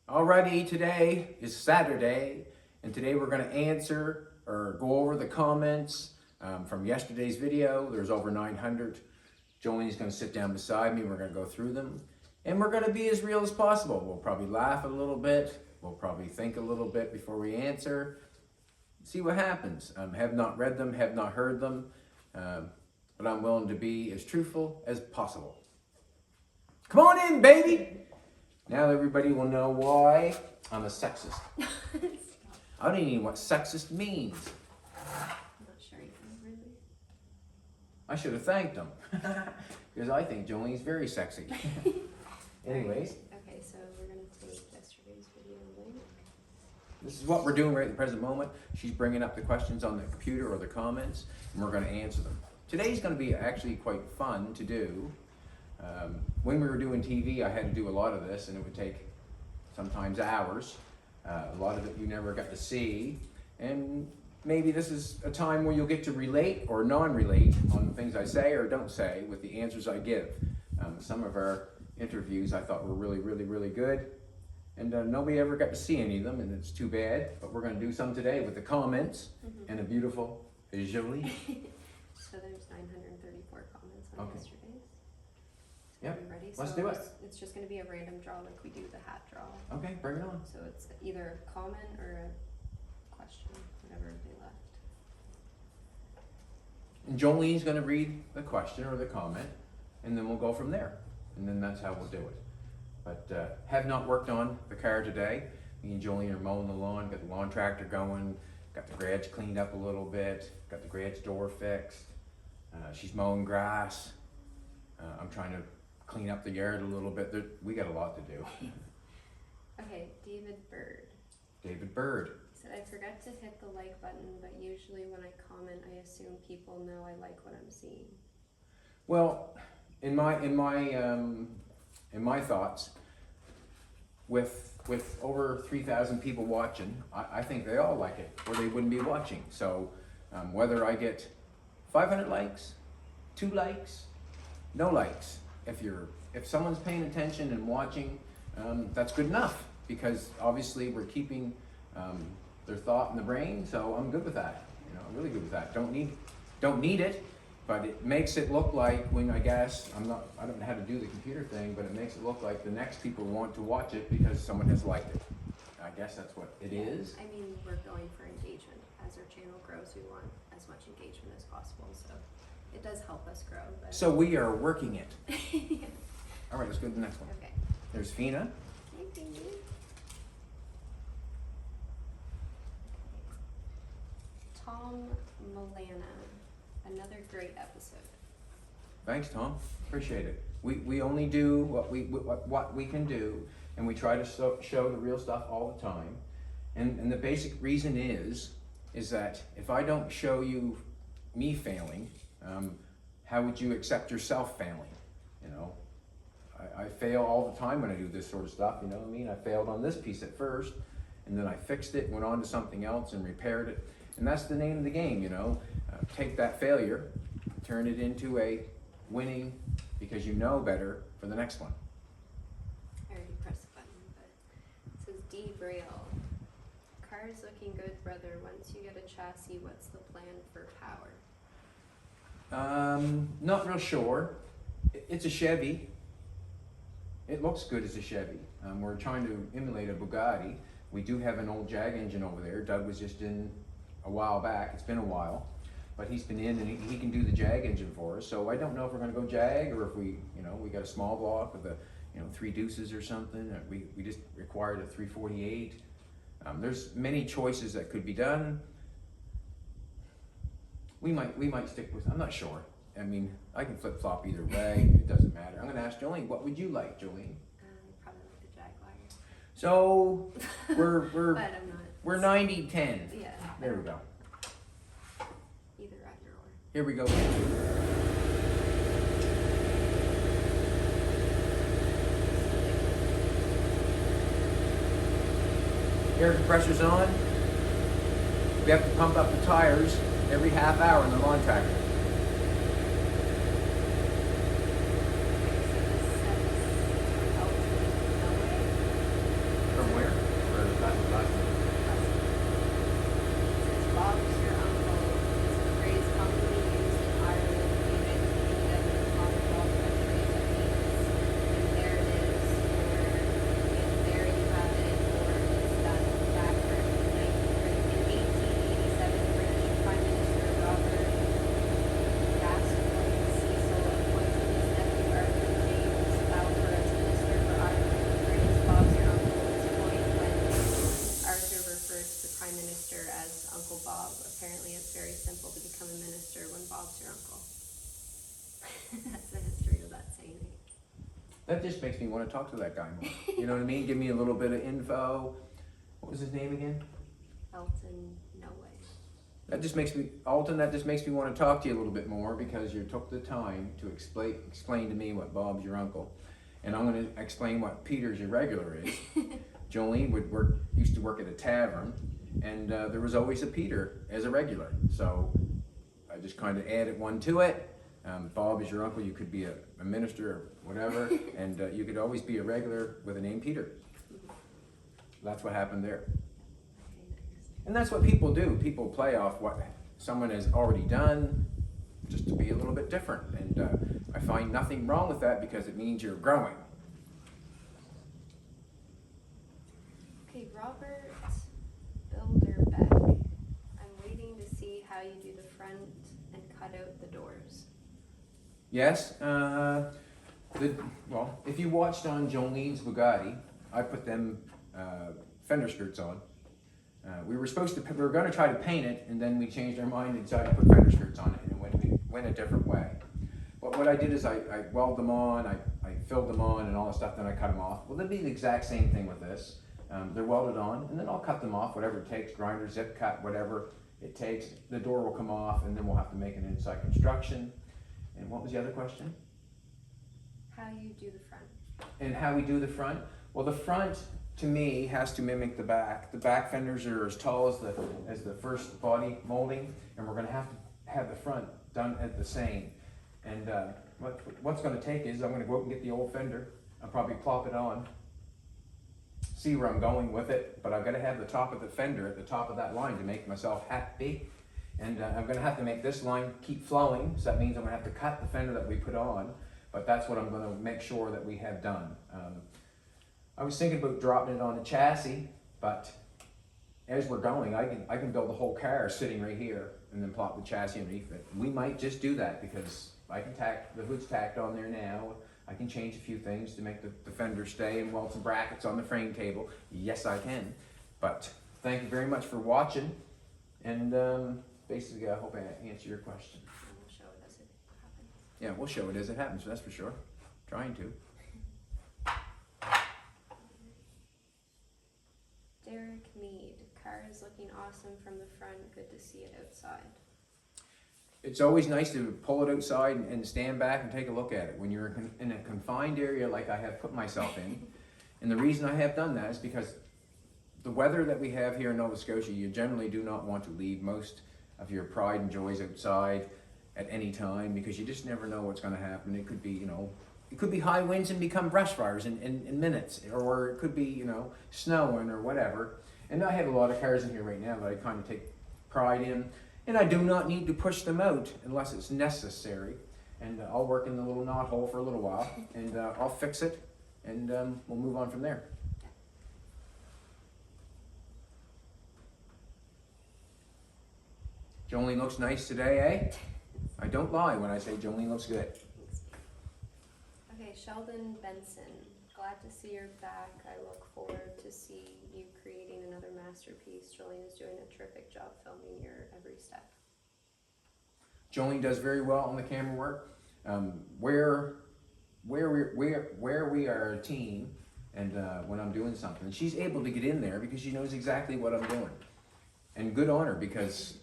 Alrighty, today is Saturday, and today we're going to answer or go over the comments from yesterday's video. There's over 900. Jolene's going to sit down beside me. We're going to go through them, and we're going to be as real as possible. We'll probably laugh a little bit. We'll probably think a little bit before we answer. See what happens. Have not read them, have not heard them, but I'm willing to be as truthful as possible. Come on in, baby! Now everybody will know why I'm a sexist. I don't even know what sexist means. I'm not sure you can really. I should have thanked them. Because I think Jolene's very sexy. Anyways. Okay, so we're going to take yesterday's video link. This is what we're doing right at the present moment. She's bringing up the questions on the computer or the comments, and we're going to answer them. Today's going to be actually quite fun to do. When we were doing TV, I had to do a lot of this, and it would take sometimes hours. A lot of it you never got to see, and maybe this is a time where you'll get to relate or non-relate on the things I say or don't say with the answers I give. Some of our interviews I thought were really good, and nobody ever got to see any of them, and it's too bad, but we're going to do some today with the comments and a beautiful Jolene. So there's 934 comments on yesterday's. Yep. Are you ready? Let's so do it. It's just going to be a random draw like we do the hat draw. Okay, bring it on. So it's either a comment or a question, whatever they left. And Jolene's going to read the question or the comment, and then we'll go from there. And then that's how we'll do it. But have not worked on the car today. Me and Jolene are mowing the lawn, got the lawn tractor going, got the garage cleaned up a little bit, got the garage door fixed. She's mowing grass. I'm trying to clean up the yard a little bit. We got a lot to do. Okay, David Bird. David Bird. He said, I forget to hit the like button, but usually when I comment, I assume people know I like what I'm seeing. Well, in my thoughts, with over 3,000 people watching, I think they all like it, or they wouldn't be watching. So whether I get 500 likes, 2 likes, no likes, if someone's paying attention and watching, that's good enough, because obviously we're keeping their thought in the brain. So I'm good with that. I'm really good with that. Don't need it, but it makes it look like when I don't know how to do the computer thing, but it makes it look like the next people want to watch it because someone has liked it. I guess that's what it is. I mean, we're going for engagement. As our channel grows, we want as much engagement as possible. So it does help us grow. But So we are working it. yeah. All right, let's go to the next one. Okay. There's Fina. Thank you. Tom Milano. Another great episode. Thanks, Tom. Appreciate it. We only do what we can do, and we try to show the real stuff all the time. And the basic reason is that if I don't show you me failing, how would you accept yourself failing? I fail all the time when I do this sort of stuff. You know what I mean? I failed on this piece at first, and then I fixed it, went on to something else, and repaired it. And that's the name of the game, take that failure, turn it into a winning, because you know better for the next one. I already pressed the button, but it says D. Braille. Car's looking good, brother. Once you get a chassis, what's the plan for power? Not real sure. It's a Chevy. It looks good as a Chevy. We're trying to emulate a Bugatti. We do have an old Jag engine over there. Doug was just in a while back. It's been a while, but he's been in, and he can do the Jag engine for us. So I don't know if we're going to go Jag, or if we got a small block with 3 deuces or something. We just required a 348. There's many choices that could be done. We might stick with. I'm not sure. I mean, I can flip flop either way. It doesn't matter. I'm going to ask Jolene. What would you like, Jolene? Probably like the Jaguar. So But I'm not. we're 90-10. Yeah. There we go. Either either or. Here we go. Air compressor's on. We have to pump up the tires every half hour in the lawn tractor. From where? That just makes me want to talk to that guy more. You know what I mean? Give me a little bit of info. What was his name again? Elton, no way. That just makes me, Alton, that just makes me want to talk to you a little bit more because you took the time to explain to me what Bob's your uncle. And I'm going to explain what Peter's your regular is. Jolene used to work at a tavern, and there was always a Peter as a regular. So I just kind of added one to it. Bob is your uncle. You could be a minister or whatever, and you could always be a regular with a name Peter. That's what happened there. And that's what people do. People play off what someone has already done just to be a little bit different. And I find nothing wrong with that because it means you're growing. Okay, Robert Bilderbeck. I'm waiting to see how you do the front and cut out the doors. Yes. Well, if you watched on Jolene's Bugatti, I put them fender skirts on. We were going to try to paint it, and then we changed our mind and decided to put fender skirts on it, and it went a different way. But what I did is I welded them on, I filled them on and all that stuff, then I cut them off. Well, they'll be the exact same thing with this. They're welded on, and then I'll cut them off, whatever it takes, grinder, zip cut, whatever it takes. The door will come off, and then we'll have to make an inside construction. And what was the other question? How you do the front. And how we do the front? Well, the front, to me, has to mimic the back. The back fenders are as tall as the first body molding, and we're going to have the front done at the same. And what's going to take is I'm going to go out and get the old fender. I'll probably plop it on, see where I'm going with it, but I've got to have the top of the fender at the top of that line to make myself happy. And I'm going to have to make this line keep flowing, so that means I'm going to have to cut the fender that we put on, but that's what I'm going to make sure that we have done. I was thinking about dropping it on a chassis, but as we're going, I can build the whole car sitting right here and then plop the chassis underneath it. We might just do that because I can the hood's tacked on there now. I can change a few things to make the fender stay and weld some brackets on the frame table. Yes, I can. But thank you very much for watching. And basically, I hope I answer your question. And we'll show it as it happens. Yeah, we'll show it as it happens, that's for sure. Trying to. Derek Mead. Car is looking awesome from the front. Good to see it outside. It's always nice to pull it outside and stand back and take a look at it when you're in a confined area like I have put myself in. And the reason I have done that is because the weather that we have here in Nova Scotia, you generally do not want to leave most of your pride and joys outside at any time because you just never know what's going to happen. It could be, it could be high winds and become brush fires in minutes, or it could be, snowing or whatever. And I have a lot of cars in here right now that I kind of take pride in. And I do not need to push them out unless it's necessary. And I'll work in the little knot hole for a little while, and I'll fix it, and we'll move on from there. Jolene looks nice today, eh? I don't lie when I say Jolene looks good. Okay, Sheldon Benson. Glad to see you're back. I look forward to see you creating another masterpiece. Jolene is doing a terrific job filming your every step. Jolene does very well on the camera work. Where we are a team, and when I'm doing something, she's able to get in there because she knows exactly what I'm doing. And good on her, because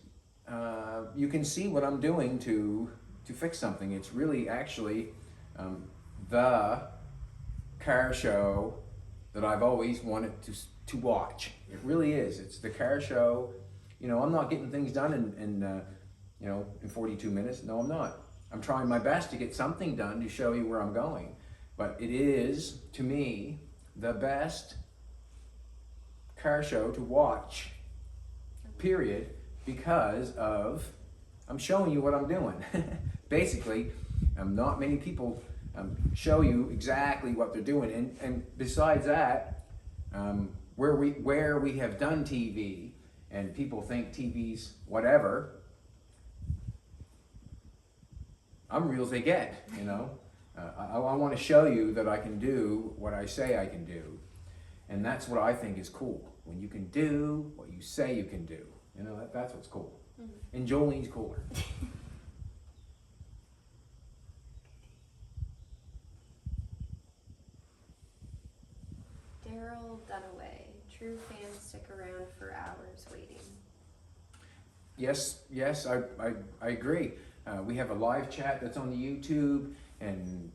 you can see what I'm doing to fix something. It's really actually the car show that I've always wanted to watch. It really is. It's the car show. I'm not getting things done in 42 minutes. No, I'm not. I'm trying my best to get something done to show you where I'm going. But it is, to me, the best car show to watch, period, because I'm showing you what I'm doing. Basically, not many people show you exactly what they're doing, and besides that, where we have done TV and people think TV's whatever, I'm real as they get. I want to show you that I can do what I say I can do, and that's what I think is cool, when you can do what you say you can do. That's what's cool. Mm-hmm. And Jolene's cooler. Dunaway. True fans stick around for hours waiting. Yes, I agree. We have a live chat that's on the YouTube, and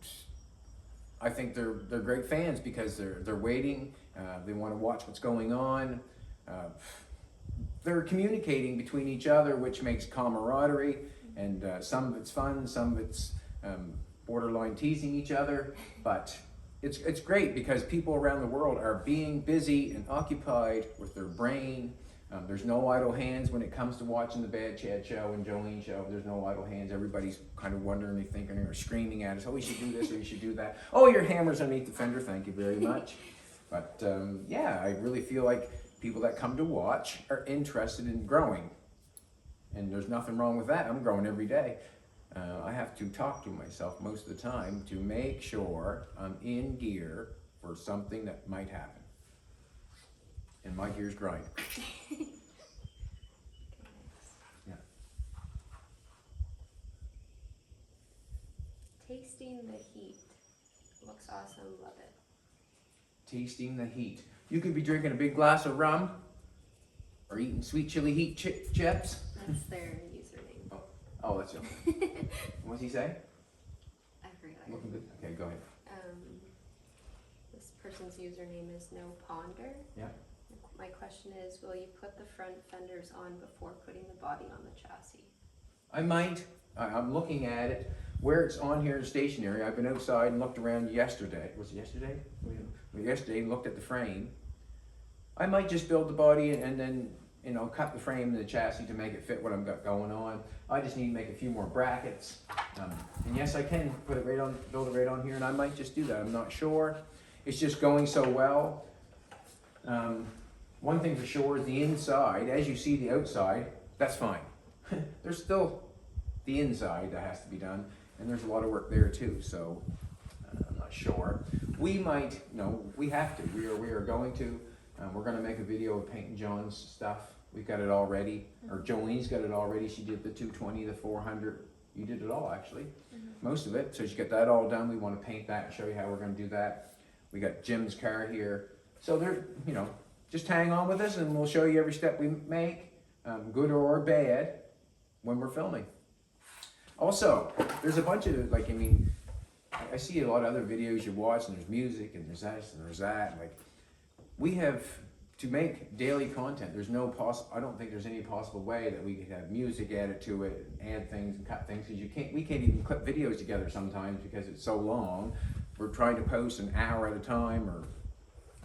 I think they're great fans because they're waiting. They want to watch what's going on. They're communicating between each other, which makes camaraderie, and some of it's fun, some of it's borderline teasing each other, but it's great because people around the world are being busy and occupied with their brain. There's no idle hands when it comes to watching the Bad Chad show and Jolene show. There's no idle hands. Everybody's kind of wondering, thinking, or screaming at us, oh, we should do this or you should do that. Oh, your hammer's underneath the fender, thank you very much. But yeah, I really feel like people that come to watch are interested in growing. And there's nothing wrong with that. I'm growing every day. I have to talk to myself most of the time to make sure I'm in gear for something that might happen. And my gear's grinding. Yeah. Tasting the heat. Looks awesome, love it. Tasting the heat. You could be drinking a big glass of rum or eating sweet chili heat chips. That's their username. Oh, that's it. What's he say? I forgot. Looking good. Okay, go ahead. This person's username is No Ponder. Yeah. My question is, will you put the front fenders on before putting the body on the chassis? I might. I'm looking at it. Where it's on here stationary, I've been outside and looked around yesterday. Was it yesterday? Yesterday, and looked at the frame. I might just build the body and then, you know, cut the frame and the chassis to make it fit what I've got going on. I just need to make a few more brackets. And yes, I can put it right on, build it right on here, and I might just do that. I'm not sure. It's just going so well. One thing for sure is the inside, as you see the outside, that's fine. There's still the inside that has to be done, and there's a lot of work there too, so I'm not sure. We might, no, we have to, we are going to. We're gonna make a video of painting John's stuff. We've got it all ready, or Jolene's got it all ready. She did the 220, the 400. You did it all actually, most of it. So she got that all done. We wanna paint that and show you how we're gonna do that. We got Jim's car here. So they're, you know, just hang on with us and we'll show you every step we make, good or bad, when we're filming. Also, there's a bunch of, like, I mean, I see a lot of other videos you watch and there's music and there's this and there's that. And like, we have, to make daily content, there's no I don't think there's any possible way that we could have music added to it, and add things and cut things, because we can't even clip videos together sometimes because it's so long. We're trying to post an hour at a time, or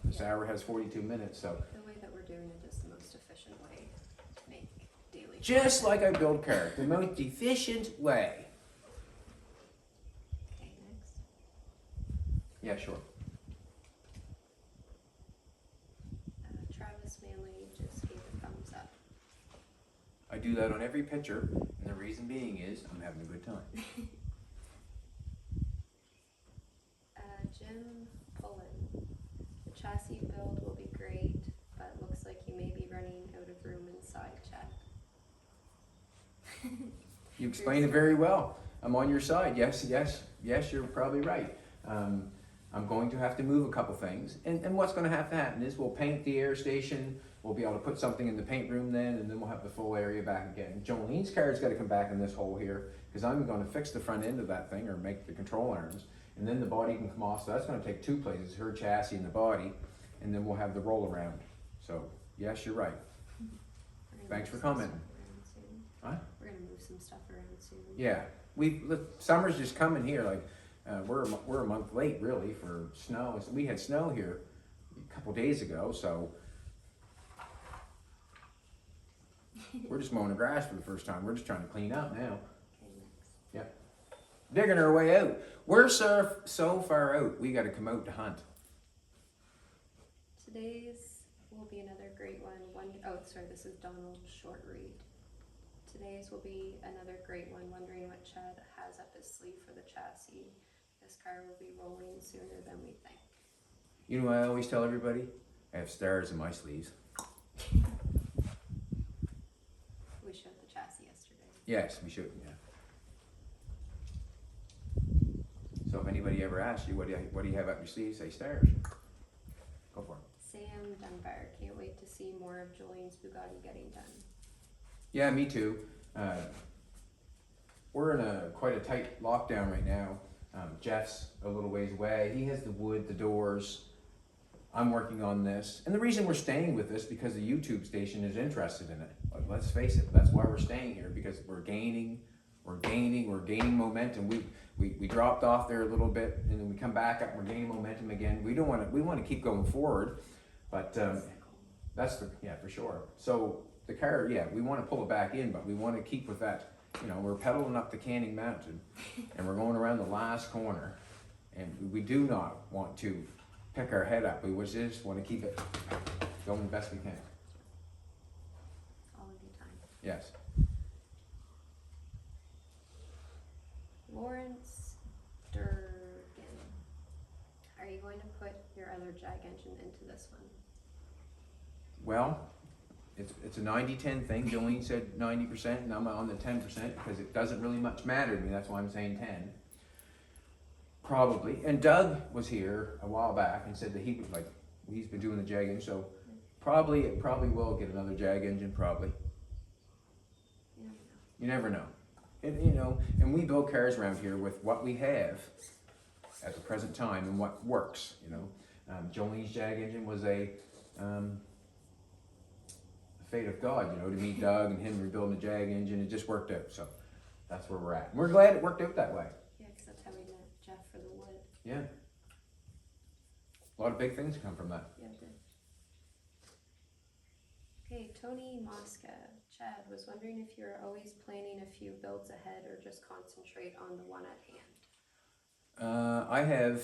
this hour has 42 minutes, so. The way that we're doing it is the most efficient way to make daily. Just like I build cars, the most efficient way. Okay, next. Yeah, sure. Travis Manley just gave a thumbs up. I do that on every picture, and the reason being is I'm having a good time. Jim Fullen. The chassis build will be great, but looks like you may be running out of room inside, Chad. You explained it very well. I'm on your side. Yes, you're probably right. I'm going to have to move a couple things. And what's going to happen is we'll paint the air station. We'll be able to put something in the paint room then, and then we'll have the full area back again. Jolene's car's got to come back in this hole here, because I'm going to fix the front end of that thing, or make the control arms. And then the body can come off, so that's going to take two places, her chassis and the body, and then we'll have the roll around. So, yes, you're right. Thanks for commenting. Huh? We're going to move some stuff around soon. Yeah, summer's just coming here, like, we're a month late really for snow. We had snow here a couple days ago, so we're just mowing the grass for the first time. We're just trying to clean up now. Okay, next. Yep. Digging our way out. We're so far out, we gotta come out to hunt. Today's will be another great one. Oh, sorry, this is Donald Short Read. Today's will be another great one. Wondering what Chad has up his sleeve for the chassis. This car will be rolling sooner than we think. You know what I always tell everybody? I have stars in my sleeves. We showed the chassis yesterday. Yes, we should, yeah. So if anybody ever asks you, what do you have up your sleeve, say stars. Go for it. Sam Dunbar, can't wait to see more of Jolene's Bugatti getting done. Yeah, me too. We're in quite a tight lockdown right now. Jeff's a little ways away. He has the wood, the doors. I'm working on this. And the reason we're staying with this because the YouTube station is interested in it. Like, let's face it, that's why we're staying here, because we're gaining momentum. We dropped off there a little bit, and then we come back up and we're gaining momentum again. We want to keep going forward, but that's for sure. So the car, we want to pull it back in, but we want to keep with that. You know, we're pedaling up the Canning Mountain, and we're going around the last corner, and we do not want to pick our head up. We just want to keep it going the best we can. All in good time. Yes. Lawrence Durgan, are you going to put your other Jag Engine into this one? Well, it's a 90-10 thing. Jolene said 90%, and I'm on the 10% because it doesn't really much matter to me. That's why I'm saying 10. Probably. And Doug was here a while back and said that he would, he's been doing the Jag Engine, so it probably will get another Jag Engine, probably. You never know. And we build cars around here with what we have at the present time and what works, Jolene's Jag Engine was a fate of God, to meet Doug and him rebuilding the Jag Engine. It just worked out, so that's where we're at. And we're glad it worked out that way. Yeah, because that's how we met Jeff for the wood. Yeah. A lot of big things come from that. Yeah, it did. Okay, Tony Mosca. Chad was wondering if you're always planning a few builds ahead or just concentrate on the one at hand. I have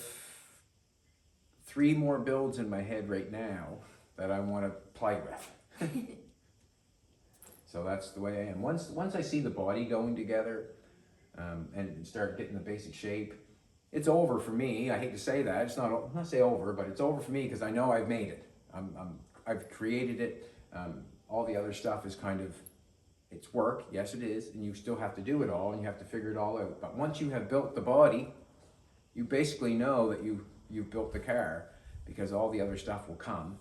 3 more builds in my head right now that I want to play with. So that's the way I am. Once I see the body going together and start getting the basic shape, it's over for me. I hate to say that. It's not say over, but it's over for me because I know I've made it. I've created it. All the other stuff is it's work. Yes, it is. And you still have to do it all and you have to figure it all out. But once you have built the body, you basically know that you've built the car because all the other stuff will come.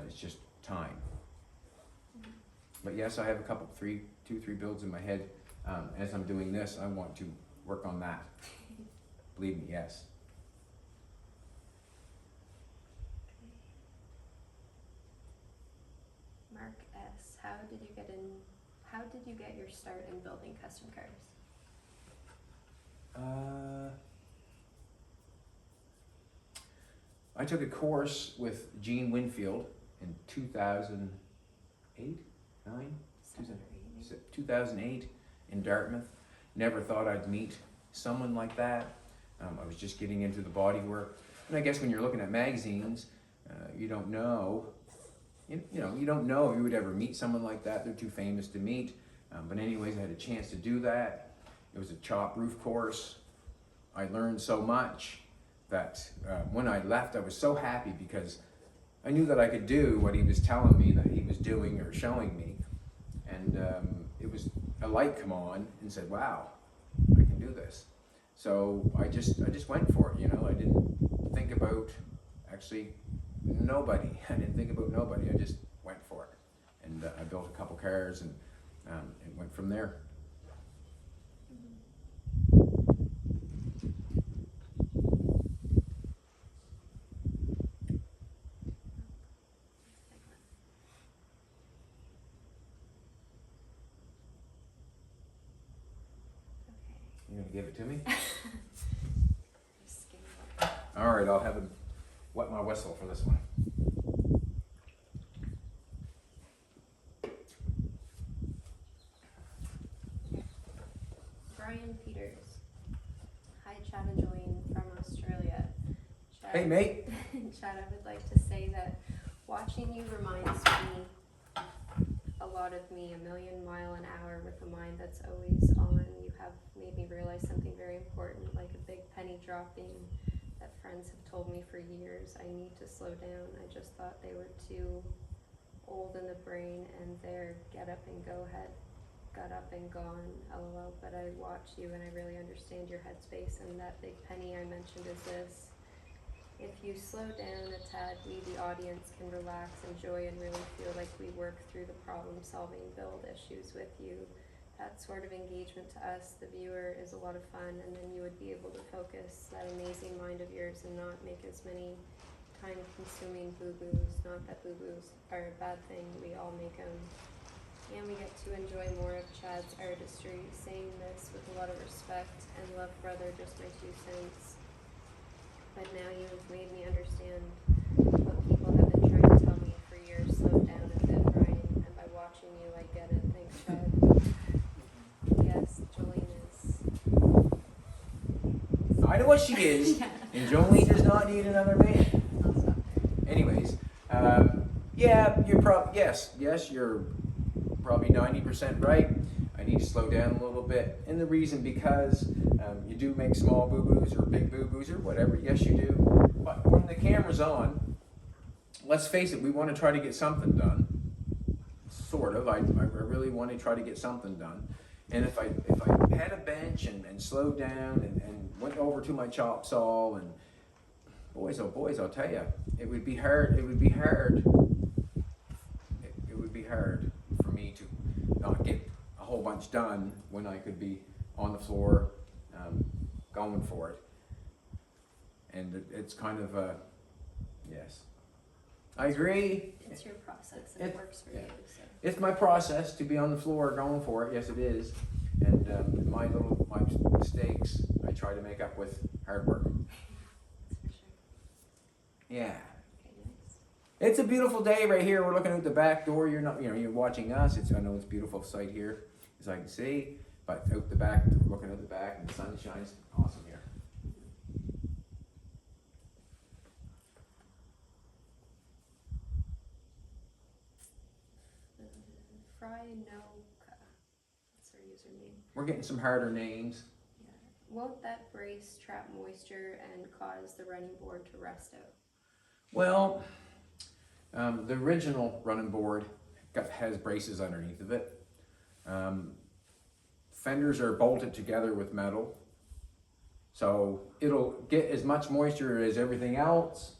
It's just time. But yes, I have a couple, 3 builds in my head. As I'm doing this, I want to work on that. Believe me, yes. Mark S. How did you get your start in building custom cars? I took a course with Gene Winfield in 2008, 2008 in Dartmouth. Never thought I'd meet someone like that. I was just getting into the body work. And I guess when you're looking at magazines, you don't know. You don't know if you would ever meet someone like that. They're too famous to meet. But anyways, I had a chance to do that. It was a chop roof course. I learned so much that when I left, I was so happy because I knew that I could do what he was telling me that he was doing or showing me. And it was a light come on and said, wow, I can do this. So I just went for it, I didn't think about nobody. I didn't think about nobody. I just went for it. And I built a couple cars and it went from there. You gonna give it to me? All right, I'll have him wet my whistle for this one. Brian Peters. Hi, Chad and Jolene from Australia. Chad, Hey, mate. Chad, I would like to say that watching you reminds me a lot of me, 1,000,000 miles an hour with a mind that's always on. You have made me realize something very important, like a big penny dropping that friends have told me for years. I need to slow down. I just thought they were too old in the brain and they're get up and go head, got up and gone, lol. But I watch you and I really understand your headspace, and that big penny I mentioned is this. If you slow down a tad, we, the audience, can relax, enjoy, and really feel like we work through the problem-solving build issues with you. That sort of engagement to us, the viewer, is a lot of fun, and then you would be able to focus that amazing mind of yours and not make as many time-consuming boo-boos. Not that boo-boos are a bad thing, we all make them. And we get to enjoy more of Chad's artistry, saying this with a lot of respect and love, brother, just my 2 cents. But now you have made me understand what people have been trying to tell me for years. Slow down a bit, Brian, and by watching you, I get it. Thanks, Chad. Yes, Jolene is. I know what she is, and Jolene does not need another man. I'll stop there. Anyways, yeah, yes, you're probably 90% right. I need to slow down a little bit, and the reason because you do make small boo-boos or big boo-boos or whatever. Yes, you do. But when the camera's on, let's face it, we want to try to get something done. Sort of. I really want to try to get something done. And if I had a bench and slowed down and went over to my chop saw and boys, oh boys, I'll tell you, it would be hard. It would be hard. It would be hard for me to not get a whole bunch done when I could be on the floor going for it. And it's kind of a, yes. I agree. It's your process and it works for you. So. It's my process to be on the floor going for it. Yes, it is. And my mistakes, I try to make up with hard work. That's for sure. Yeah. Okay, next. It's a beautiful day right here. We're looking out the back door. You're not, you're watching us. I know it's a beautiful sight here, as I can see. But out the back, looking at the back, and the sun shines. Awesome here. Frynoka. That's her username. We're getting some harder names. Yeah. Won't that brace trap moisture and cause the running board to rust out? Well, the original running board has braces underneath of it. Fenders are bolted together with metal, so it'll get as much moisture as everything else.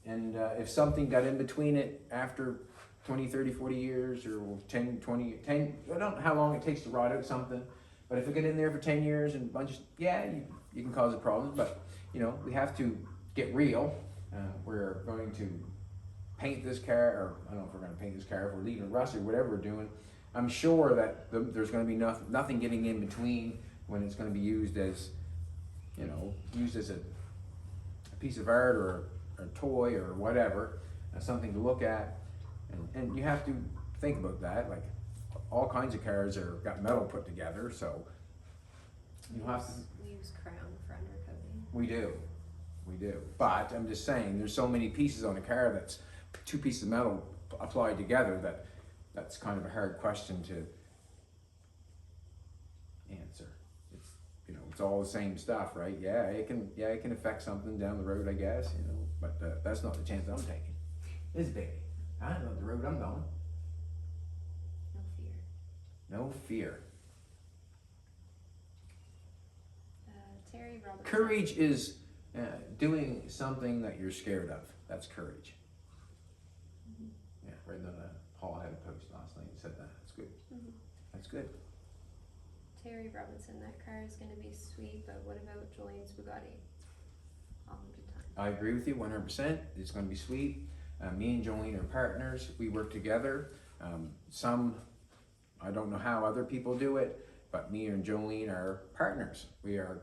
And if something got in between it after 20, 30, 40 years or 10, 20, 10, I don't know how long it takes to rot out something, but if it get in there for 10 years and bunches, yeah, you can cause a problem. But we have to get real. We're going to paint this car, or I don't know if we're going to paint this car, if we're leaving rust or whatever we're doing. I'm sure that there's going to be nothing getting in between when it's going to be used as, used as a piece of art or a toy or whatever, something to look at. And you have to think about that. Like all kinds of cars got metal put together, so you have to. We use crown for undercoating. We do. But I'm just saying, there's so many pieces on a car that's 2 pieces of metal applied together that's kind of a hard question to answer. It's all the same stuff, right? Yeah, it can affect something down the road, I guess, but that's not the chance I'm taking. It's big. I don't know the road I'm going. No fear. No fear. Terry Robertson. Courage is doing something that you're scared of. That's courage. Mm-hmm. Yeah, right on the Paul had a post last night and said that. That's good. Mm-hmm. That's good. Terry Robinson, that car is going to be sweet, but what about Jolene's Bugatti? All in good time. I agree with you 100%. It's going to be sweet. Me and Jolene are partners. We work together. I don't know how other people do it, but me and Jolene are partners. We're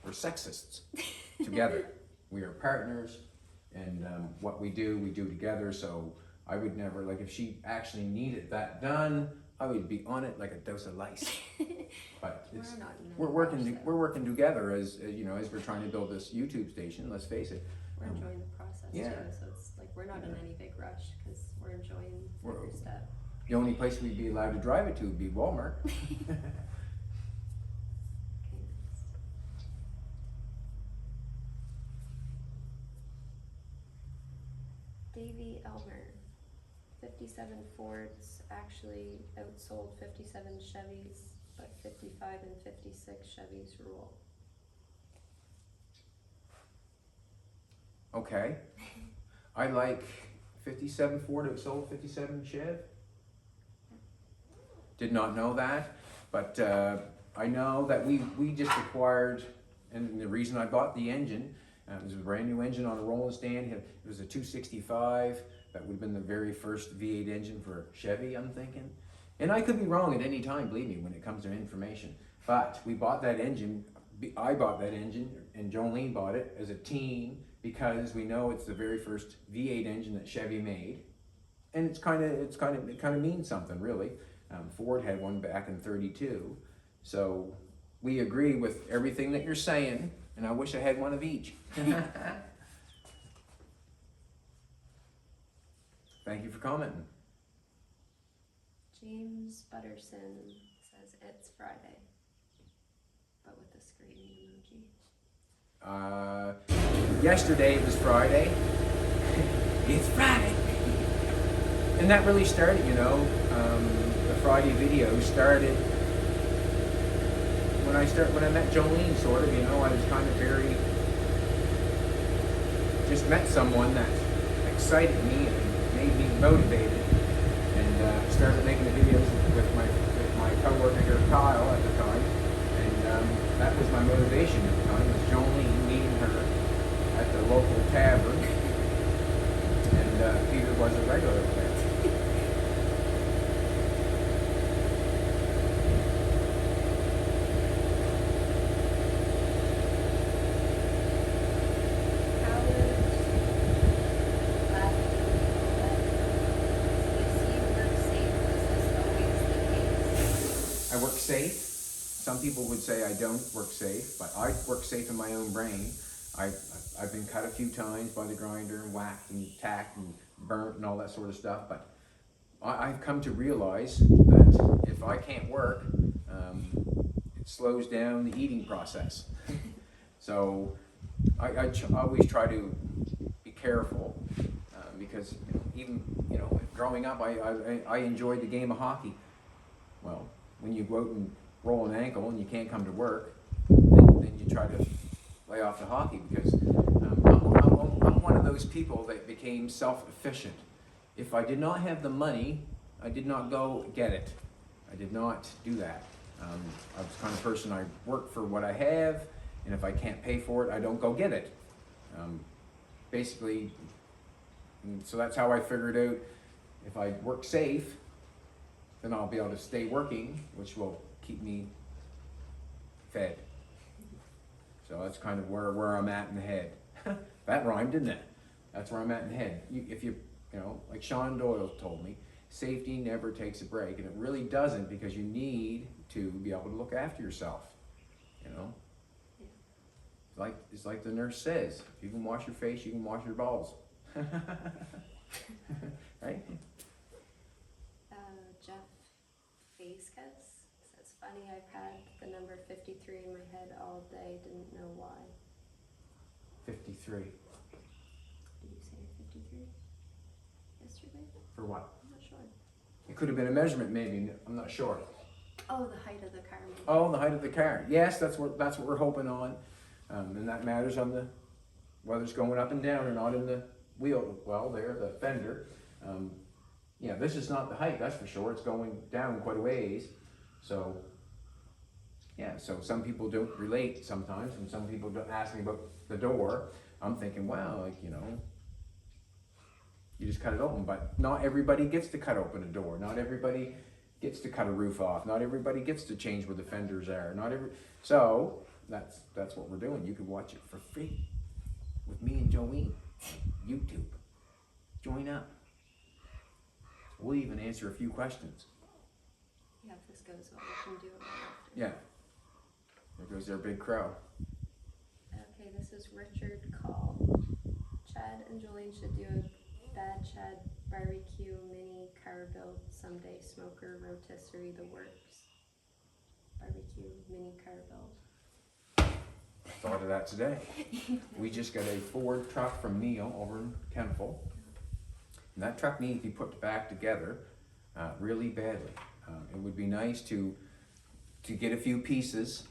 sexists together. We are partners, and what we do together. So I would never, like if she actually needed that done, I would be on it like a dose of lice. But we're working together as we're trying to build this YouTube station. Let's face it. We're enjoying the process too, so it's like we're not in any big rush because we're enjoying every step. The only place we'd be allowed to drive it to would be Walmart. Okay, next. Davey Elmer, 57 Fords actually outsold 57 Chevys, but 55 and 56 Chevys rule. Okay. I like 57 Ford, it sold 57 Chev. Did not know that, but I know that we just acquired, and the reason I bought the engine, it was a brand new engine on a rolling stand. It was a 265. That would have been the very first V8 engine for Chevy, I'm thinking. And I could be wrong at any time, believe me, when it comes to information. But we bought that engine, I bought that engine, and Jolene bought it as a team because we know it's the very first V8 engine that Chevy made. And it kind of means something, really. Ford had one back in '32. So we agree with everything that you're saying, and I wish I had one of each. Thank you for commenting. James Butterson says it's Friday, but with a screaming emoji. Yesterday it was Friday. It's Friday. And that really started, the Friday video started when I met Jolene, sort of, I was kind of just met someone that excited me and made me motivated, and started making the videos with my coworker here, Kyle, at the time, and that was my motivation at the time, was Jolene, meeting her at the local tavern, and Peter was a regular there. Safe. Some people would say I don't work safe, but I work safe in my own brain. I've been cut a few times by the grinder and whacked and tacked and burnt and all that sort of stuff, but I've come to realize that if I can't work, it slows down the eating process. So I always try to be careful because even growing up, I enjoyed the game of hockey. Well, when you go out and roll an ankle and you can't come to work, then you try to lay off the hockey because I'm one of those people that became self-efficient. If I did not have the money, I did not go get it. I did not do that. I was the kind of person, I work for what I have, and if I can't pay for it, I don't go get it. Basically, so that's how I figured out if I work safe, then I'll be able to stay working, which will keep me fed. So that's kind of where I'm at in the head. That rhymed, didn't it? That's where I'm at in the head. If you like Sean Doyle told me, safety never takes a break, and it really doesn't, because you need to be able to look after yourself. It's like the nurse says, if you can wash your face, you can wash your balls. Right? Jeff Vasquez says, funny, I've had the number 53 in my head all day, didn't know why. 53. Did you say 53 yesterday? For what? I'm not sure. It could have been a measurement, maybe. I'm not sure. Oh, the height of the car. Maybe. Oh, the height of the car. Yes, that's what we're hoping on, and that matters on whether it's going up and down or not in the wheel. Well, the fender. Yeah, this is not the height, that's for sure. It's going down quite a ways. So, yeah, so some people don't relate sometimes, and some people don't ask me about the door. I'm thinking, wow, you just cut it open. But not everybody gets to cut open a door. Not everybody gets to cut a roof off. Not everybody gets to change where the fenders are. So, that's what we're doing. You can watch it for free with me and Jolene. YouTube. Join up. We'll even answer a few questions. Yeah, if this goes well, we can do it right after. Yeah. There goes their big crow. Okay, this is Richard Call. Chad and Jolene should do a Bad Chad barbecue mini car build someday. Smoker, rotisserie, the works. Barbecue mini car build. Thought of that today. We just got a Ford truck from Neil over in Kempful. And that truck needs to be put back together really badly. It would be nice to get a few pieces,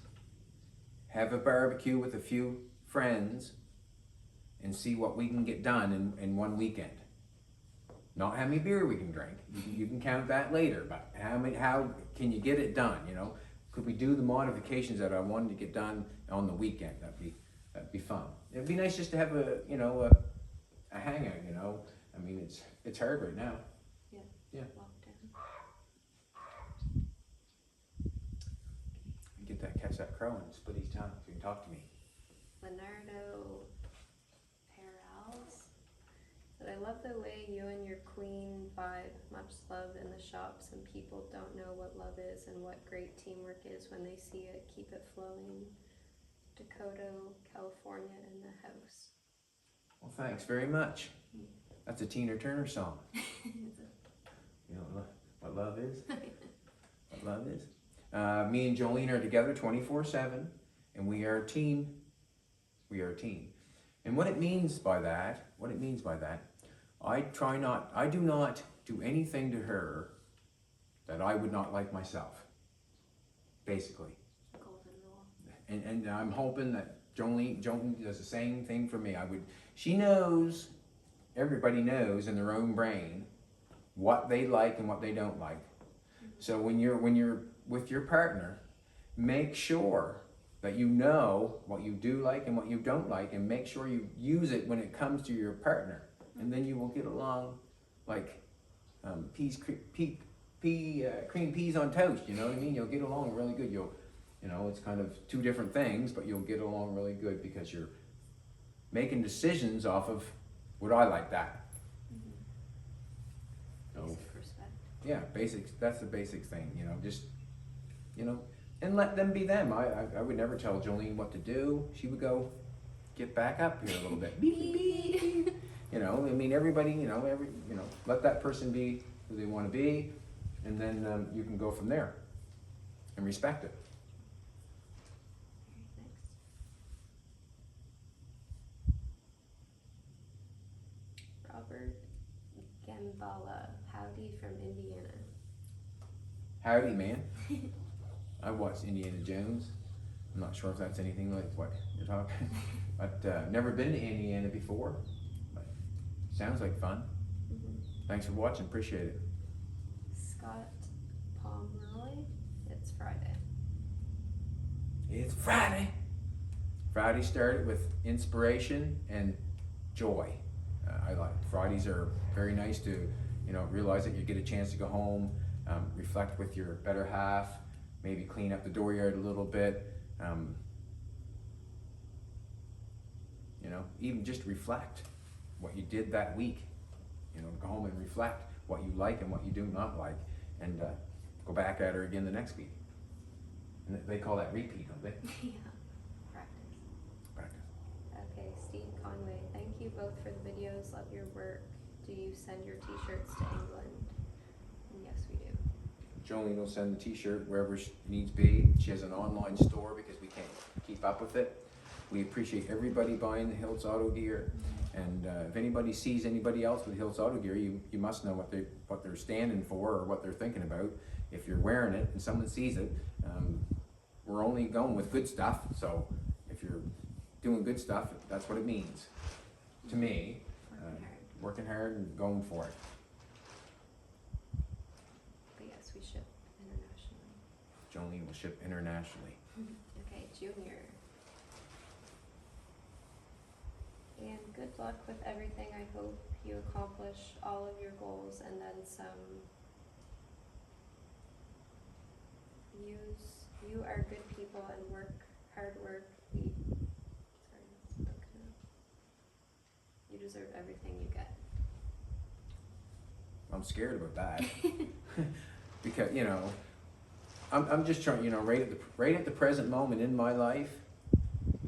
have a barbecue with a few friends, and see what we can get done in one weekend. Not how many beer we can drink. You can count that later, but how can you get it done, you know? Could we do the modifications that I wanted to get done on the weekend? That'd be fun. It'd be nice just to have a hangout, you know? I mean, it's hard right now. Yeah. Catch that crow and split his tongue so he can talk to me. Leonardo Perales. But I love the way you and your queen vibe. Much love in the shops, and people don't know what love is and what great teamwork is when they see it. Keep it flowing. Dakota, California in the house. Well, thanks very much. That's a Tina Turner song. You know what love is? What love is? Me and Jolene are together 24/7, and we are a team. We are a team. And what it means by that, I do not do anything to her that I would not like myself, basically. Golden rule. And I'm hoping that Jolene does the same thing for me. She knows, everybody knows in their own brain what they like and what they don't like. So when you're with your partner, make sure that you know what you do like and what you don't like, and make sure you use it when it comes to your partner, and then you will get along like cream peas on toast. You know what I mean? You'll get along really good. It's kind of two different things, but you'll get along really good because you're making decisions off of would I like that. Basic respect. Yeah, basics. That's the basic thing. And let them be them. I would never tell Jolene what to do. She would go, get back up here a little bit. Everybody, let that person be who they want to be, and then you can go from there and respect it. Next. Robert Gambala, howdy from Indiana. Howdy, man. I watched Indiana Jones. I'm not sure if that's anything like what you're talking, but never been to Indiana before. But sounds like fun. Thanks for watching. Appreciate it. Scott Pomeroy. It's Friday. It's Friday. Friday started with inspiration and joy. I like Fridays are very nice to, realize that you get a chance to go home, reflect with your better half, maybe clean up the dooryard a little bit, even just reflect what you did that week. Go home and reflect what you like and what you do not like, and go back at her again the next week. And they call that repeat, don't they? Yeah. Practice. Okay, Steve Conway. Thank you both for the videos. Love your work. Do you send your t-shirts to England? And yes, we do. Jolene will send the t-shirt wherever she needs be. She has an online store because we can't keep up with it. We appreciate everybody buying the Hiltz Auto Gear. And if anybody sees anybody else with Hiltz Auto Gear, you must know what they're standing for or what they're thinking about. If you're wearing it and someone sees it, we're only going with good stuff. So if you're doing good stuff, that's what it means to me. Working hard and going for it. But yes, we ship internationally. Jolene will ship internationally. Okay, Junior. And good luck with everything. I hope you accomplish all of your goals and then some. You are good people and hard work. You deserve everything you get. I'm scared about that because I'm just trying. Right at the present moment in my life,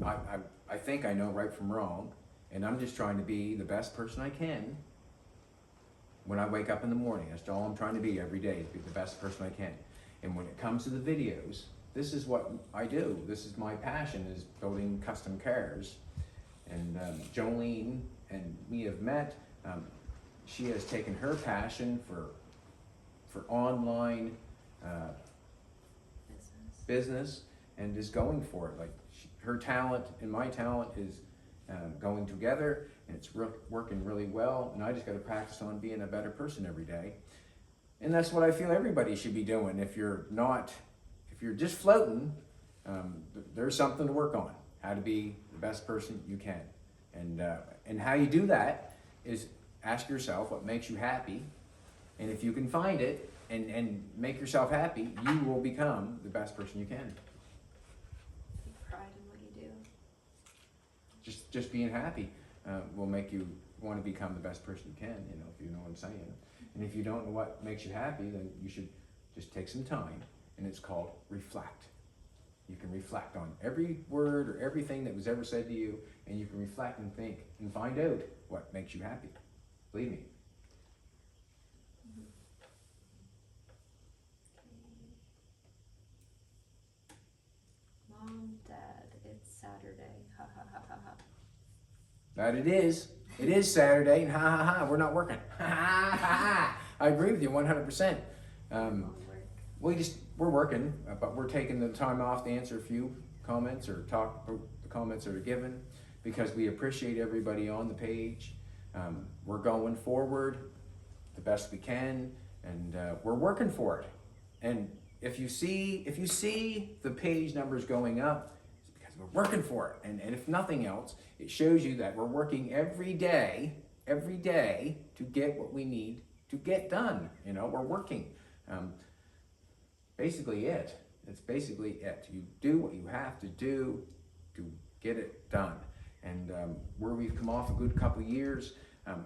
I think I know right from wrong, and I'm just trying to be the best person I can. When I wake up in the morning, that's all I'm trying to be every day, is be the best person I can. And when it comes to the videos, this is what I do. This is my passion, is building custom cars. And Jolene and me have met. She has taken her passion for online business and is going for it. Like her talent and my talent going together, and it's working really well, and I just got to practice on being a better person every day. And that's what I feel everybody should be doing. If you're just floating, there's something to work on, how to be the best person you can. And how you do that is ask yourself what makes you happy, and if you can find it and make yourself happy, you will become the best person you can. Take pride in what you do. Just being happy will make you want to become the best person you can, if you know what I'm saying. And if you don't know what makes you happy, then you should just take some time, and it's called reflect. You can reflect on every word or everything that was ever said to you, and you can reflect and think and find out what makes you happy. Believe me. Mom, Dad, it's Saturday. Ha ha ha ha ha. That it is. It is Saturday, and ha ha ha, we're not working. Ha ha ha ha. I agree with you 100%. We're working, but we're taking the time off to answer a few comments or talk about the comments that are given, because we appreciate everybody on the page. We're going forward the best we can, and we're working for it. And if you see the page numbers going up, it's because we're working for it. And if nothing else, it shows you that we're working every day to get what we need to get done. We're working. Basically it. It's basically it. You do what you have to do to get it done. And where we've come off a good couple of years,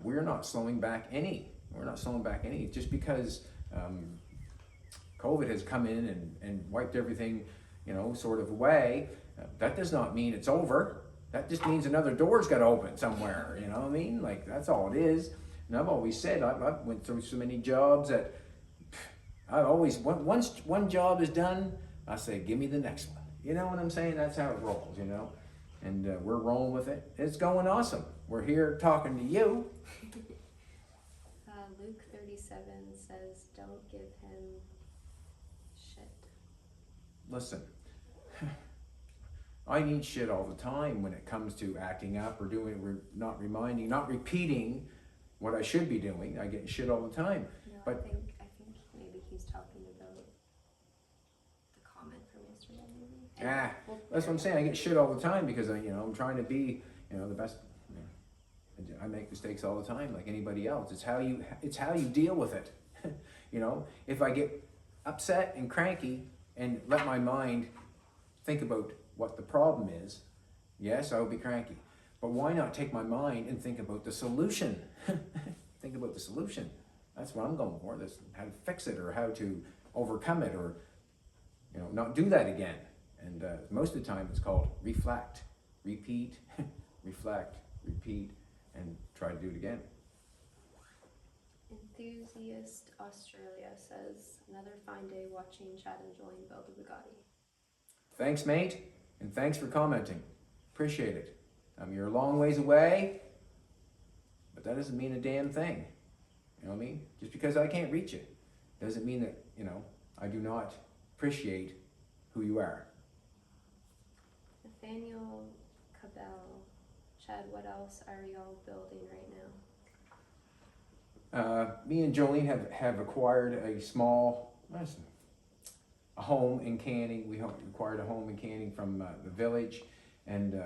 we're not slowing back any. We're not slowing back any. Just because COVID has come in and wiped everything, sort of away, that does not mean it's over. That just means another door's got to open somewhere. You know what I mean? Like, that's all it is. And I've always said, I went through so many jobs that I always, once one job is done, I say, give me the next one. You know what I'm saying? That's how it rolls, And we're rolling with it. It's going awesome. We're here talking to you. Luke 37 says, don't give him shit. Listen, I need shit all the time when it comes to acting up or not repeating what I should be doing. I get shit all the time. No, but I think maybe he's talking about the comment from yesterday, maybe. That's what I'm saying. I get shit all the time because I'm trying to be, the best. I make mistakes all the time, like anybody else. It's how you deal with it. If I get upset and cranky and let my mind think about what the problem is, yes, I will be cranky. But why not take my mind and think about the solution? Think about the solution. That's what I'm going for. That's how to fix it or how to overcome it or, not do that again. And most of the time it's called reflect, repeat, reflect, repeat, and try to do it again. Enthusiast Australia says, another fine day watching Chad and Jolene build a Bugatti. Thanks, mate, and thanks for commenting. Appreciate it. You're a long ways away, but that doesn't mean a damn thing. You know what I mean? Just because I can't reach it doesn't mean that, I do not appreciate who you are. Nathaniel Cabell, Chad, what else are y'all building right now? Me and Jolene have acquired a home in Canning. We acquired a home in Canning from the village, and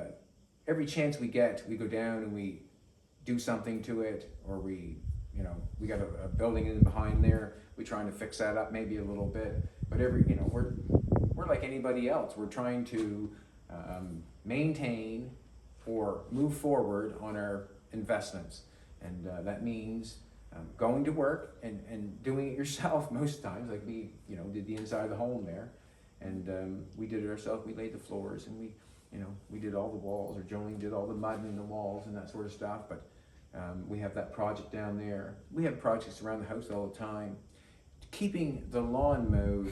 every chance we get, we go down and we do something to it, or we got a building in behind there. We're trying to fix that up maybe a little bit, but we're like anybody else. We're trying to maintain or move forward on our investments, and that means going to work and doing it yourself most times. Like we did the inside of the home there, and we did it ourselves. We laid the floors and we did all the walls, or Jolene did all the mud in the walls and that sort of stuff. But we have that project down there. We have projects around the house all the time. Keeping the lawn mowed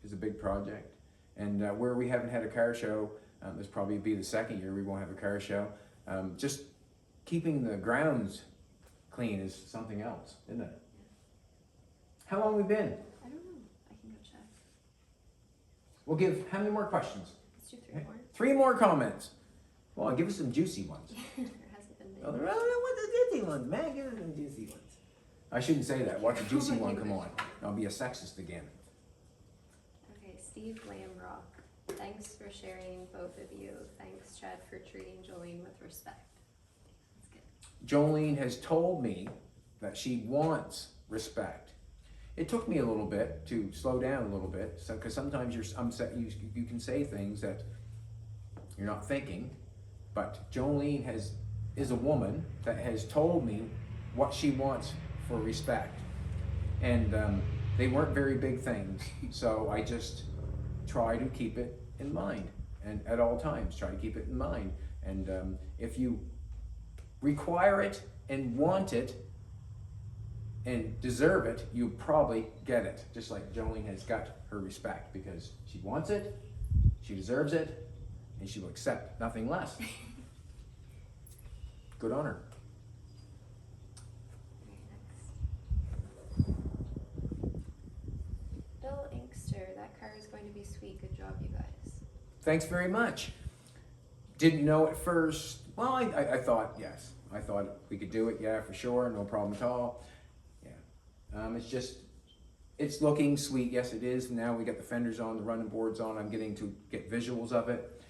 is a big project, and where we haven't had a car show, this probably be the second year we won't have a car show. Just keeping the grounds clean is something else, isn't it? How long have we been? I don't know. I can go check. We'll give, how many more questions? Let's do 3 more. 3 more comments. Well, give us some juicy ones. There hasn't been Oh, many. I don't want the juicy ones, man. Give us some juicy ones. I shouldn't say that. Watch a juicy one come on. I'll be a sexist again. Okay, Steve Lamrock. Thanks for sharing, both of you. Thanks, Chad, for treating Jolene with respect. That's good. Jolene has told me that she wants respect. It took me a little bit to slow down a little bit, because sometimes you can say things that you're not thinking. But Jolene is a woman that has told me what she wants for respect, and they weren't very big things. So I just try to keep it in mind, and at all times try to keep it in mind. And if you require it and want it and deserve it, you probably get it. Just like Jolene has got her respect, because she wants it, she deserves it, and she will accept nothing less. Good on her. Next. Bill Inkster, that car is going to be sweet. Good job, you guys. Thanks very much. Didn't know at first. Well, I thought, yes. I thought we could do it, yeah, for sure, no problem at all. Yeah. It's looking sweet, yes it is. Now we got the fenders on, the running boards on. I'm getting to get visuals of it.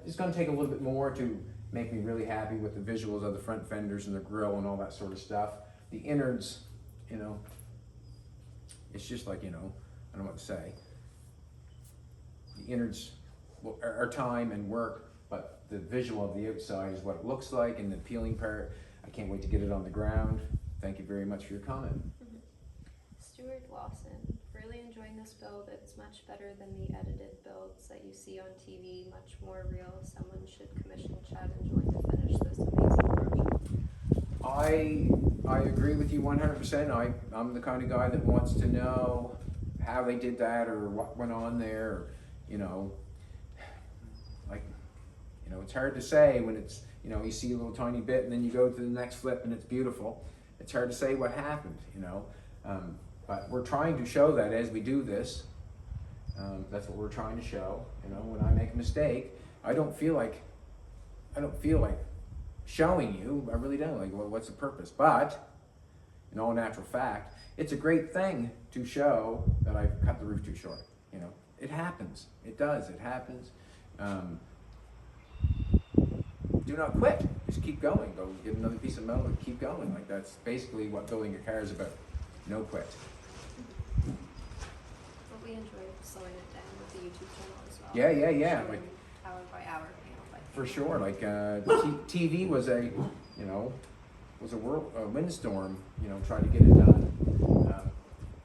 It's going to take a little bit more to make me really happy with the visuals of the front fenders and the grille and all that sort of stuff. The innards, it's just like, I don't know what to say. The innards are time and work, but the visual of the outside is what it looks like, and the appealing part, I can't wait to get it on the ground. Thank you very much for your comment. Stuart Lawson, really enjoying this build. It's much better than the edited builds that you see on TV, much more real. Someone should commission Chad and Jolene to finish this amazing project. I agree with you 100%. I'm the kind of guy that wants to know how they did that, or what went on there, or, it's hard to say when it's, you see a little tiny bit and then you go to the next flip and it's beautiful. It's hard to say what happened, but we're trying to show that as we do this. That's what we're trying to show. When I make a mistake, I don't feel like showing you. I really don't. Like, well, what's the purpose? But in all natural fact, it's a great thing to show that I've cut the roof too short. It happens. It does. It happens. Do not quit. Just keep going. Go get another piece of metal and keep going. Like, that's basically what building a car is about. No quit. But we enjoyed slowing it down with the YouTube channel as well. Yeah. Showing Like, hour by hour, panel by panel. for sure. Like, TV was a windstorm. Trying to get it done.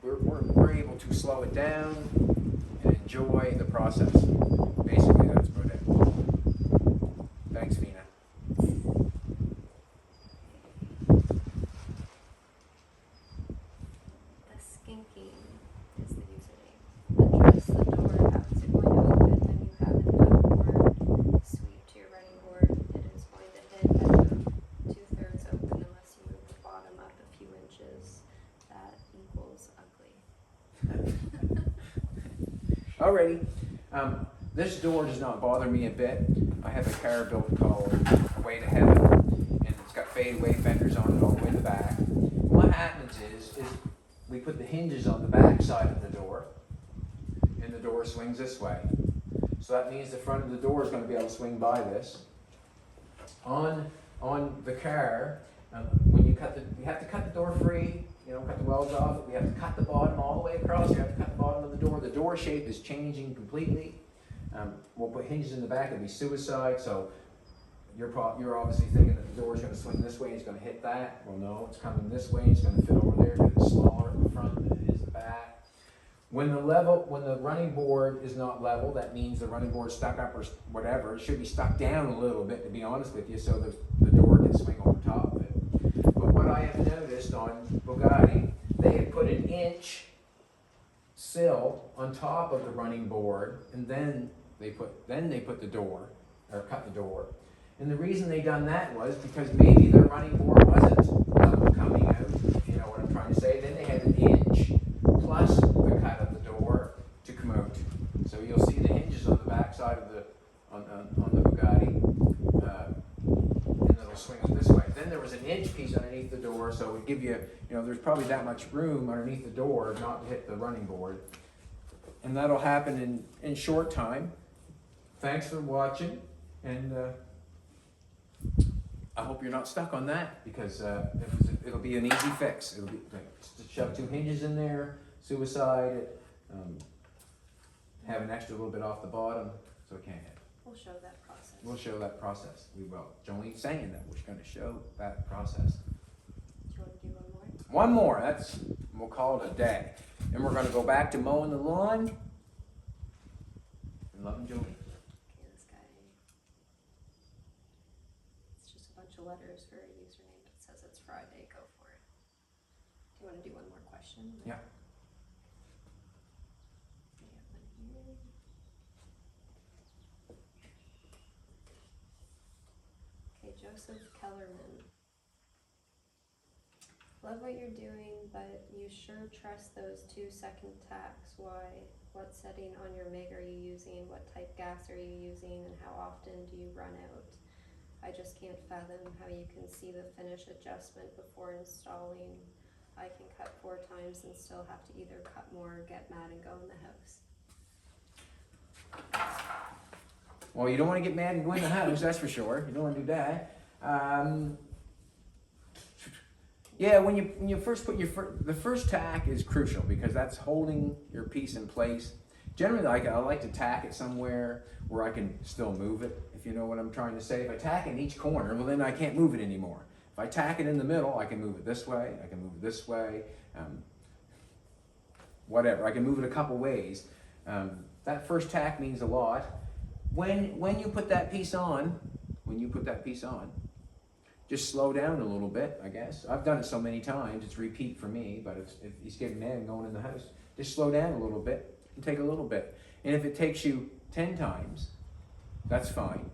We're able to slow it down and enjoy the process. Basically, that's about it. Thanks, Fina. The skinking is the username. Address the door. How is it going to open when you have an outboard sweep to your running board? It is going to hit at the 2/3 open unless you move the bottom up a few inches. That equals ugly. Alrighty. This door does not bother me a bit. I have a car built called Way to Heaven, and it's got fadeaway fenders on it all the way to the back. What happens is we put the hinges on the back side of the door, and the door swings this way. So that means the front of the door is going to be able to swing by this. On the car, when you have to cut the door free. Cut the welds off. We have to cut the bottom all the way across. You have to cut the bottom of the door. The door shape is changing completely. We'll put hinges in the back. It'll be suicide. So you're obviously thinking that the door is going to swing this way and it's going to hit that. Well, no, it's coming this way. It's going to fit over there because it's smaller at the front than it is the back. When the running board is not level, that means the running board is stuck up or whatever. It should be stuck down a little bit, to be honest with you, so the door can swing over top of it. But what I have noticed on Bugatti, they have put an inch sill on top of the running board, and then they put the door, or cut the door. And the reason they done that was because maybe their running board wasn't level coming out, if you know what I'm trying to say. Then they had an inch plus the cut of the door to come out. So you'll see the hinges on the back side of on the Bugatti. door, so it would give you, there's probably that much room underneath the door not to hit the running board. And that'll happen in short time. Thanks for watching, and I hope you're not stuck on that, because it'll be an easy fix. It'll be to shove 2 hinges in there, suicide it, have an extra little bit off the bottom so it can't hit. We'll show that process. We'll show that process. We will. Jolene's saying that we're going to show that process. Do you want to do one more? One more. We'll call it a day. And we're going to go back to mowing the lawn. And loving Jolene. Okay, this guy. It's just a bunch of letters for a username. It says it's Friday. Go for it. Do you want to do one more question? Yeah. We have one here. Okay, Joseph Kellerman. Love what you're doing, but you sure trust those 2-second tacks. Why? What setting on your MIG are you using? What type gas are you using? And how often do you run out? I just can't fathom how you can see the finish adjustment before installing. I can cut 4 times and still have to either cut more or get mad and go in the house. Well, you don't want to get mad and go in the house, that's for sure. You don't want to do that. Yeah, when you first put the first tack is crucial, because that's holding your piece in place. Generally, I like to tack it somewhere where I can still move it, if you know what I'm trying to say. If I tack it in each corner, well, then I can't move it anymore. If I tack it in the middle, I can move it this way, I can move it this way, whatever. I can move it a couple ways. That first tack means a lot. When you put that piece on, just slow down a little bit, I guess. I've done it so many times, it's repeat for me, but if he's getting mad and going in the house, just slow down a little bit and take a little bit. And if it takes you 10 times, that's fine.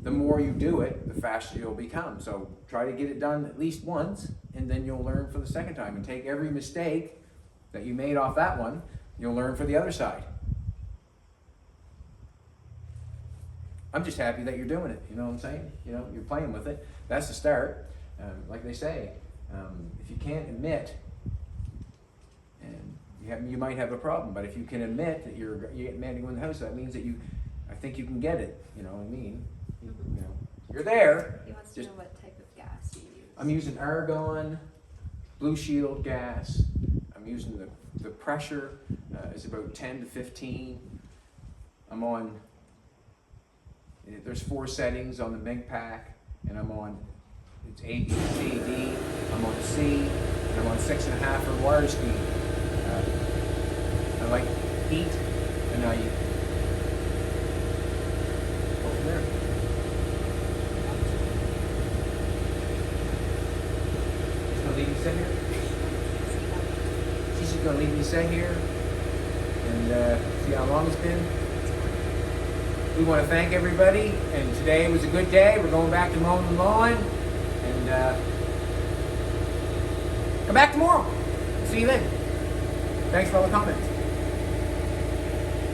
The more you do it, the faster you'll become. So try to get it done at least once, and then you'll learn for the second time. And take every mistake that you made off that one, you'll learn for the other side. I'm just happy that you're doing it, you know what I'm saying? You're playing with it. That's the start. Like they say, if you can't admit, and you might have a problem, but if you can admit that you're getting mad to go in the house, that means that I think you can get it, you know what I mean? You're there. He wants to know what type of gas you use. I'm using argon, Blue Shield gas. I'm using the pressure is about 10 to 15. I'm on, there's 4 settings on the MIG pack, and I'm on, it's A, B, C, D. I'm on C, and I'm on 6.5 for water speed. I like heat, and I go from there. She's gonna leave me sit here? She's just gonna leave me sit here, and see how long it's been. We want to thank everybody, and today was a good day. We're going back to mowing the lawn, and come back tomorrow. See you then. Thanks for all the comments.